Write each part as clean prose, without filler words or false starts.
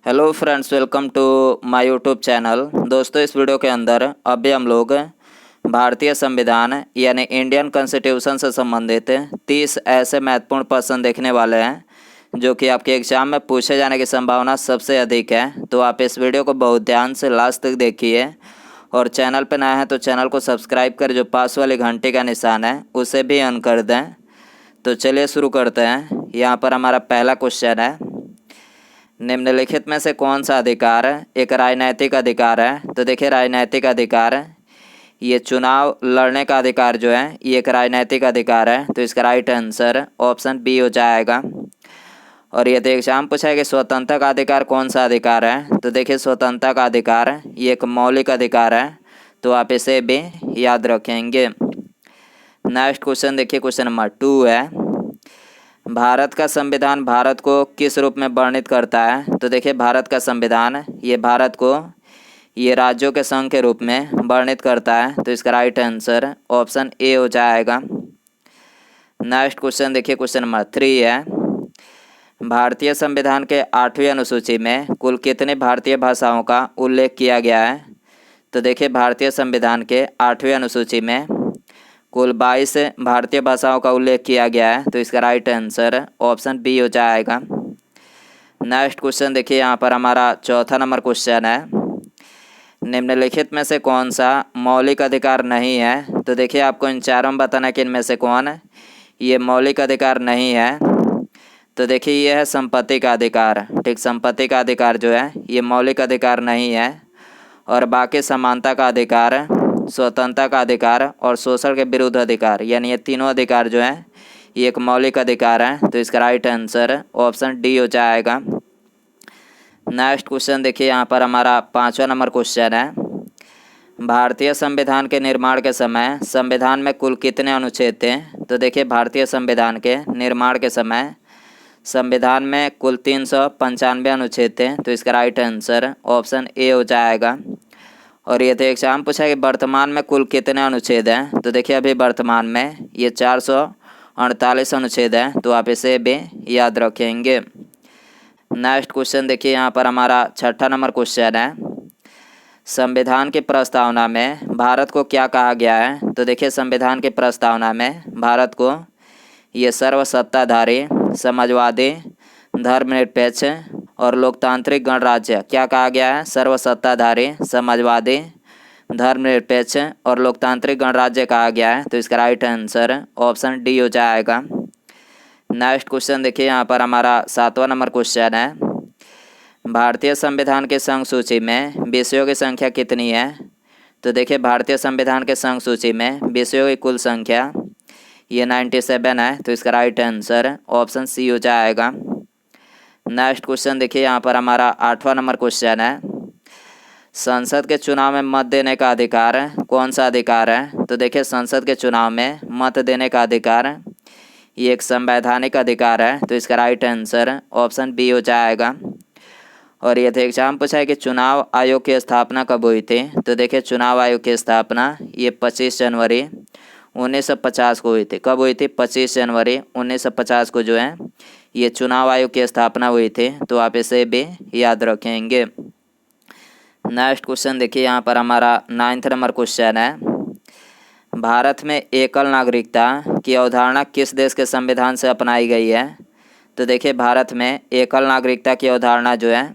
Hello friends, welcome to my YouTube channel. दोस्तों, इस video के अंदर अभी हम लोग भारतीय संविधान यानी इंडियन कॉन्स्टिट्यूशन से संबंधित 30 ऐसे महत्वपूर्ण प्रश्न देखने वाले हैं जो कि आपके एग्जाम में पूछे जाने की संभावना सबसे अधिक है। तो आप इस वीडियो को बहुत ध्यान से लास्ट तक देखिए और चैनल पर नए हैं तो चैनल को सब्सक्राइब कर जो पास वाली घंटे का निशान है उसे भी ऑन कर दें। तो चलिए शुरू करते हैं। यहाँ पर हमारा पहला क्वेश्चन है, निम्नलिखित में से कौन सा अधिकार एक राजनैतिक अधिकार है। तो देखिए, राजनैतिक अधिकार, ये चुनाव लड़ने का अधिकार जो है ये एक राजनैतिक अधिकार है। तो इसका राइट आंसर ऑप्शन बी हो जाएगा। और यदि एग्जाम पूछा है कि स्वतंत्रता का अधिकार कौन सा अधिकार है, तो देखिए स्वतंत्रता का अधिकार ये एक मौलिक अधिकार है, तो आप इसे भी याद रखेंगे। नेक्स्ट क्वेश्चन देखिए, क्वेश्चन नंबर 2 है, भारत का संविधान भारत को किस रूप में वर्णित करता है। तो देखिए, भारत का संविधान ये भारत को ये राज्यों के संघ के रूप में वर्णित करता है। तो इसका राइट आंसर ऑप्शन ए हो जाएगा। नेक्स्ट क्वेश्चन देखिए, क्वेश्चन नंबर 3 है, भारतीय संविधान के 8वीं अनुसूची में कुल कितनी भारतीय भाषाओं का उल्लेख किया गया है। तो देखिए, भारतीय संविधान के 8वीं अनुसूची में कुल 22 भारतीय भाषाओं का उल्लेख किया गया है। तो इसका राइट आंसर ऑप्शन बी हो जाएगा। नेक्स्ट क्वेश्चन देखिए, यहाँ पर हमारा चौथा नंबर क्वेश्चन है, निम्नलिखित में से कौन सा मौलिक अधिकार नहीं है। तो देखिए, आपको इन चारों में बताना है कि इनमें से कौन ये मौलिक अधिकार नहीं है। तो देखिए, ये है संपत्ति का अधिकार। ठीक, संपत्ति का अधिकार जो है ये मौलिक अधिकार नहीं है। और बाकी समानता का अधिकार, स्वतंत्रता का अधिकार और शोषण के विरुद्ध अधिकार, यानी ये तीनों अधिकार जो हैं ये एक मौलिक अधिकार है। तो इसका राइट आंसर ऑप्शन डी हो जाएगा। नेक्स्ट क्वेश्चन देखिए, यहाँ पर हमारा 5वां नंबर क्वेश्चन है, भारतीय संविधान के निर्माण के समय संविधान में कुल कितने अनुच्छेद थे। तो देखिए, भारतीय संविधान के निर्माण के समय संविधान में कुल 395 अनुच्छेद थे। तो इसका राइट आंसर ऑप्शन ए हो जाएगा। और ये तो एग्जाम पूछा कि वर्तमान में कुल कितने अनुच्छेद हैं। तो देखिए, अभी वर्तमान में ये 448 अनुच्छेद हैं, तो आप इसे भी याद रखेंगे। नेक्स्ट क्वेश्चन देखिए, यहाँ पर हमारा 6ठा नंबर क्वेश्चन है, संविधान की प्रस्तावना में भारत को क्या कहा गया है। तो देखिए, संविधान की प्रस्तावना में भारत को ये सर्वसत्ताधारी, समाजवादी, धर्मनिरपेक्ष और लोकतांत्रिक गणराज्य क्या कहा गया है। सर्वसत्ताधारी, समाजवादी, धर्मनिरपेक्ष और लोकतांत्रिक गणराज्य कहा गया है। तो इसका राइट आंसर ऑप्शन डी हो जाएगा। नेक्स्ट क्वेश्चन देखिए, यहाँ पर हमारा 7वां नंबर क्वेश्चन है, भारतीय संविधान के संघ सूची में विषयों की संख्या कितनी है। तो देखिए, भारतीय संविधान के संघ सूची में विषयों की कुल संख्या ये 97 है। तो इसका राइट आंसर ऑप्शन सी हो जाएगा। नेक्स्ट क्वेश्चन देखिए, यहाँ पर हमारा 8वां नंबर क्वेश्चन है, संसद के चुनाव में मत देने का अधिकार कौन सा अधिकार है। तो देखिए, संसद के चुनाव में मत देने का अधिकार ये एक संवैधानिक अधिकार है। तो इसका राइट आंसर ऑप्शन बी हो जाएगा। और ये एग्जाम पूछा है कि चुनाव आयोग की स्थापना कब हुई थी। तो देखिए, चुनाव आयोग की स्थापना ये 25 जनवरी 1950 को हुई थी। कब हुई थी? 25 जनवरी 1950 को जो है ये चुनाव आयोग की स्थापना हुई थी। तो आप इसे भी याद रखेंगे। नेक्स्ट क्वेश्चन देखिए, यहाँ पर हमारा 9वां नंबर क्वेश्चन है, भारत में एकल नागरिकता की अवधारणा किस देश के संविधान से अपनाई गई है। तो देखिए, भारत में एकल नागरिकता की अवधारणा जो है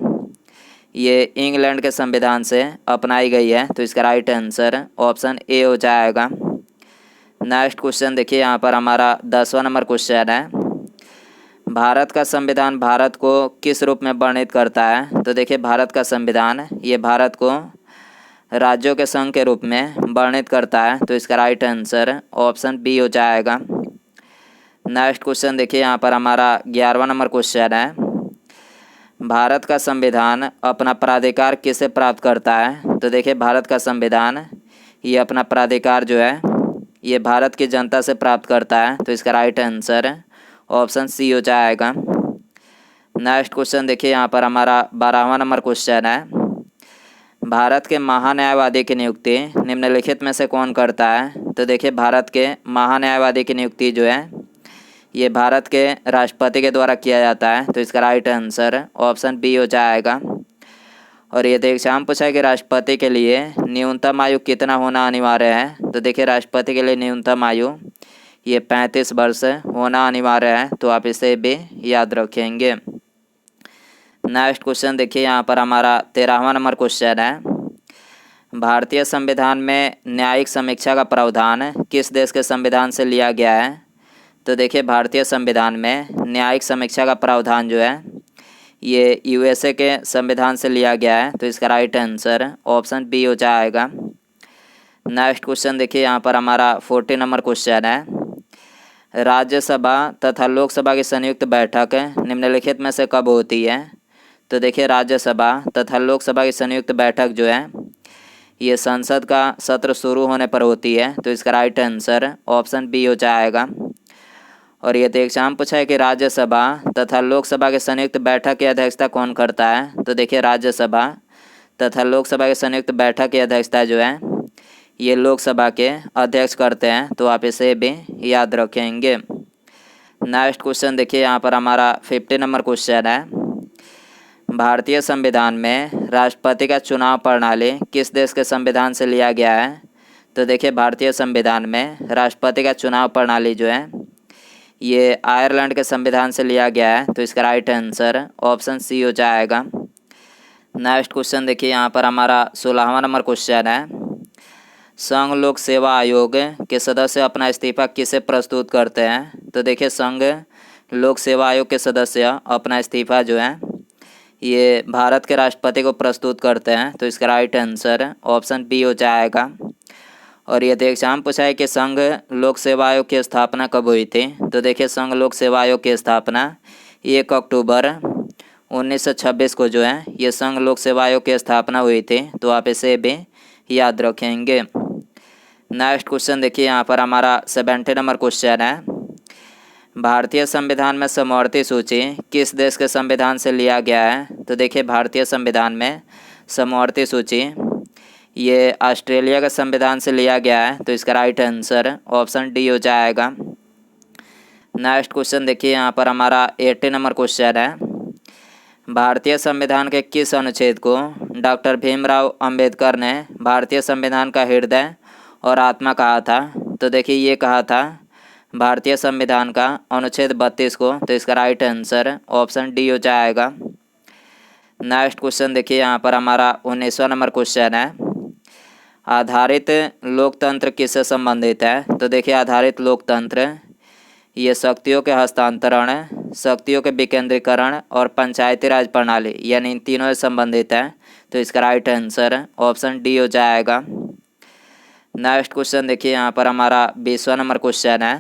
ये इंग्लैंड के संविधान से अपनाई गई है। तो इसका राइट आंसर ऑप्शन ए हो जाएगा। नेक्स्ट क्वेश्चन देखिए, यहाँ पर हमारा 10वां नंबर क्वेश्चन है, भारत का संविधान भारत को किस रूप में वर्णित करता है। तो देखिए, भारत का संविधान ये भारत को राज्यों के संघ के रूप में वर्णित करता है। तो इसका राइट आंसर ऑप्शन बी हो जाएगा। नेक्स्ट क्वेश्चन देखिए, यहाँ पर हमारा 11वां नंबर क्वेश्चन है, भारत का संविधान अपना प्राधिकार किससे प्राप्त करता है। तो देखिए, भारत का संविधान ये अपना प्राधिकार जो है ये भारत की जनता से प्राप्त करता है। तो इसका राइट आंसर ऑप्शन सी हो जाएगा। नेक्स्ट क्वेश्चन देखिए, यहाँ पर हमारा 12वां नंबर क्वेश्चन है, भारत के महान्यायवादी की नियुक्ति निम्नलिखित में से कौन करता है। तो देखिए, भारत के महान्यायवादी की नियुक्ति जो है ये भारत के राष्ट्रपति के द्वारा किया जाता है। तो इसका राइट आंसर ऑप्शन बी हो जाएगा। और यदि एग्जाम पूछा है कि राष्ट्रपति के लिए न्यूनतम आयु कितना होना अनिवार्य है, तो देखिए राष्ट्रपति के लिए न्यूनतम आयु ये 35 वर्ष होना अनिवार्य है, तो आप इसे भी याद रखेंगे। नेक्स्ट क्वेश्चन देखिए, यहाँ पर हमारा 13वां नंबर क्वेश्चन है, भारतीय संविधान में न्यायिक समीक्षा का प्रावधान किस देश के संविधान से लिया गया है? तो देखिए भारतीय संविधान में न्यायिक समीक्षा का प्रावधान जो है ये यूएसए के संविधान से लिया गया है, तो इसका राइट आंसर ऑप्शन बी हो जाएगा। नेक्स्ट क्वेश्चन देखिए, यहाँ पर हमारा 40 नंबर क्वेश्चन है, राज्यसभा तथा लोकसभा की संयुक्त बैठक निम्नलिखित में से कब होती है? तो देखिए राज्यसभा तथा लोकसभा की संयुक्त बैठक जो है ये संसद का सत्र शुरू होने पर होती है, तो इसका राइट आंसर ऑप्शन बी हो जाएगा। और यदि एग्जाम पूछा है कि राज्यसभा तथा लोकसभा के संयुक्त बैठक की अध्यक्षता कौन करता है? तो देखिए राज्यसभा तथा लोकसभा की संयुक्त बैठक की अध्यक्षता जो है ये लोकसभा के अध्यक्ष करते हैं, तो आप इसे भी याद रखेंगे। नेक्स्ट क्वेश्चन देखिए, यहाँ पर हमारा 50 नंबर क्वेश्चन है, भारतीय संविधान में राष्ट्रपति का चुनाव प्रणाली किस देश के संविधान से लिया गया है? तो देखिए भारतीय संविधान में राष्ट्रपति का चुनाव प्रणाली जो है ये आयरलैंड के संविधान से लिया गया है, तो इसका राइट आंसर ऑप्शन सी हो जाएगा। नेक्स्ट क्वेश्चन देखिए, यहाँ पर हमारा 16वां नंबर क्वेश्चन है, संघ लोक सेवा आयोग के सदस्य अपना इस्तीफा किसे प्रस्तुत करते हैं? तो देखिए संघ लोक सेवा आयोग के सदस्य अपना इस्तीफा जो है ये भारत के राष्ट्रपति को प्रस्तुत करते हैं, तो इसका राइट आंसर ऑप्शन बी हो जाएगा। और यदि एग्जाम पूछा है कि संघ लोक सेवा आयोग की स्थापना कब हुई थी? तो देखिए संघ लोक सेवा आयोग की स्थापना 1 अक्टूबर 1926 को जो है ये संघ लोक सेवा आयोग की स्थापना हुई थी, तो आप इसे भी याद रखेंगे। नेक्स्ट क्वेश्चन देखिए, यहाँ पर हमारा 70 नंबर क्वेश्चन है, भारतीय संविधान में समवर्ती सूची किस देश के संविधान से लिया गया है? तो देखिए भारतीय संविधान में समवर्ती सूची ये ऑस्ट्रेलिया के संविधान से लिया गया है, तो इसका राइट आंसर ऑप्शन डी हो जाएगा। नेक्स्ट क्वेश्चन देखिए, यहाँ पर हमारा 80 नंबर क्वेश्चन है, भारतीय संविधान के किस अनुच्छेद को डॉक्टर भीमराव अंबेडकर ने भारतीय संविधान का हृदय और आत्मा कहा था? तो देखिए ये कहा था भारतीय संविधान का अनुच्छेद 32 को, तो इसका राइट आंसर ऑप्शन डी हो जाएगा। नेक्स्ट क्वेश्चन देखिए, यहाँ पर हमारा 19वां नंबर क्वेश्चन है, आधारित लोकतंत्र किससे संबंधित है? तो देखिए आधारित लोकतंत्र ये शक्तियों के हस्तांतरण, शक्तियों के विकेंद्रीकरण और पंचायती राज प्रणाली यानी इन तीनों से संबंधित है, तो इसका राइट आंसर ऑप्शन डी हो जाएगा। नेक्स्ट क्वेश्चन देखिए, यहाँ पर हमारा 20वां नंबर क्वेश्चन है,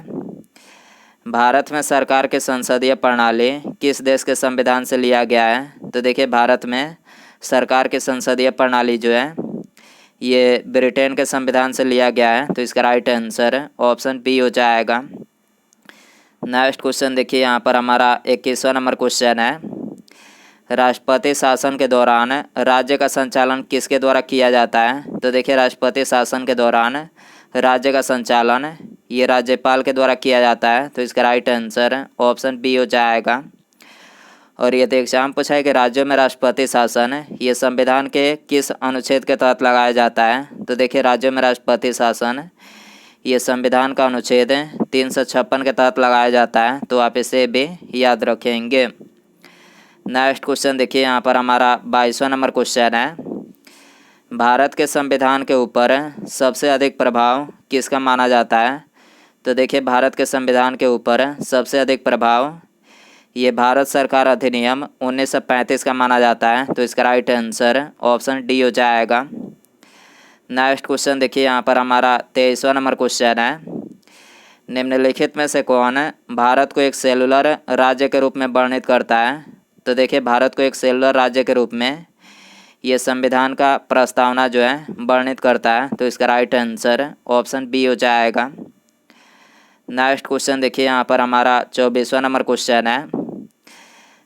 भारत में सरकार के संसदीय प्रणाली किस देश के संविधान से लिया गया है? तो देखिए भारत में सरकार की संसदीय प्रणाली जो है ये ब्रिटेन के संविधान से लिया गया है, तो इसका राइट आंसर ऑप्शन बी हो जाएगा। नेक्स्ट क्वेश्चन देखिए, यहाँ पर हमारा 21वां नंबर क्वेश्चन है, राष्ट्रपति शासन के दौरान राज्य का संचालन किसके द्वारा किया जाता है? तो देखिए राष्ट्रपति शासन के दौरान राज्य का संचालन ये राज्यपाल के द्वारा किया जाता है, तो इसका राइट आंसर ऑप्शन बी हो जाएगा। और यदि एग्जाम पूछा है कि राज्यों में राष्ट्रपति शासन ये संविधान के किस अनुच्छेद के तहत लगाया जाता है? तो देखिए राज्यों में राष्ट्रपति शासन ये संविधान का अनुच्छेद 356 के तहत लगाया जाता है, तो आप इसे भी याद रखेंगे। नेक्स्ट क्वेश्चन देखिए, यहाँ पर हमारा 22वां नंबर क्वेश्चन है, भारत के संविधान के ऊपर सबसे अधिक प्रभाव किसका माना जाता है? तो देखिए भारत के संविधान के ऊपर सबसे अधिक प्रभाव ये भारत सरकार अधिनियम 1935 का माना जाता है, तो इसका राइट आंसर ऑप्शन डी हो जाएगा। नेक्स्ट क्वेश्चन देखिए, यहाँ पर हमारा 23वां नंबर क्वेश्चन है, निम्नलिखित में से कौन भारत को एक सेलुलर राज्य के रूप में वर्णित करता है? तो देखिए भारत को एक सेलुलर राज्य के रूप में ये संविधान का प्रस्तावना जो है वर्णित करता है, तो इसका राइट आंसर ऑप्शन बी हो जाएगा। नेक्स्ट क्वेश्चन देखिए, यहाँ पर हमारा 24वां नंबर क्वेश्चन है,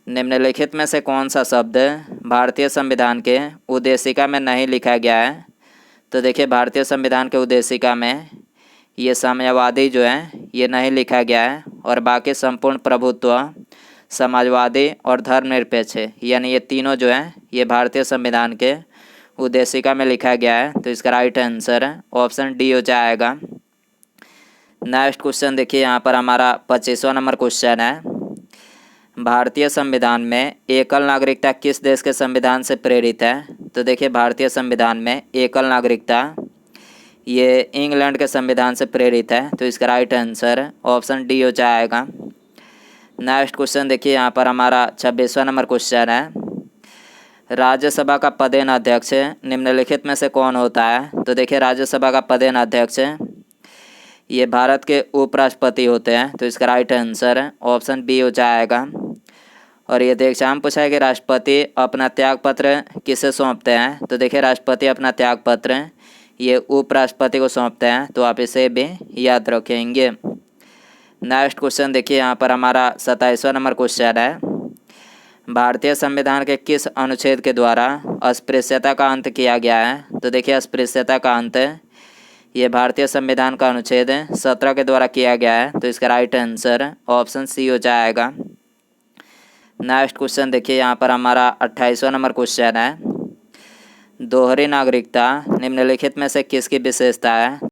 निम्नलिखित में से कौन सा शब्द भारतीय संविधान के उद्देशिका में नहीं लिखा गया है? तो देखिए भारतीय संविधान के उद्देशिका में ये साम्यवादी जो है ये नहीं लिखा गया है, और बाकी संपूर्ण प्रभुत्व, समाजवादी और धर्मनिरपेक्ष, यानी ये तीनों जो हैं ये भारतीय संविधान के उद्देशिका में लिखा गया है। तो इसका राइट आंसर ऑप्शन डी हो जाएगा। नेक्स्ट क्वेश्चन देखिए, यहाँ पर हमारा 25वां नंबर क्वेश्चन है, भारतीय संविधान में एकल नागरिकता किस देश के संविधान से प्रेरित है? तो देखिए भारतीय संविधान में एकल नागरिकता ये इंग्लैंड के संविधान से प्रेरित है। तो इसका राइट आंसर ऑप्शन डी हो जाएगा। नेक्स्ट क्वेश्चन देखिए, यहाँ पर हमारा 26वां नंबर क्वेश्चन है, राज्यसभा का पदेन अध्यक्ष निम्नलिखित में से कौन होता है? तो देखिए राज्यसभा का पदेन अध्यक्ष ये भारत के उपराष्ट्रपति होते हैं। तो इसका राइट आंसर ऑप्शन बी हो जाएगा। और ये एग्जाम पूछा है कि राष्ट्रपति अपना त्यागपत्र किसे सौंपते हैं? तो देखिए राष्ट्रपति अपना त्यागपत्र ये उपराष्ट्रपति को सौंपते हैं। तो आप इसे भी याद रखेंगे। नेक्स्ट क्वेश्चन देखिए, यहाँ पर हमारा 27वां नंबर क्वेश्चन है, भारतीय संविधान के किस अनुच्छेद के द्वारा अस्पृश्यता का अंत किया गया है? तो देखिए अस्पृश्यता का अंत ये भारतीय संविधान का अनुच्छेद 17 के द्वारा किया गया है। तो इसका राइट आंसर ऑप्शन सी हो जाएगा। नेक्स्ट क्वेश्चन देखिए, यहाँ पर हमारा 28वां नंबर क्वेश्चन है, दोहरी नागरिकता निम्नलिखित में से किसकी विशेषता है?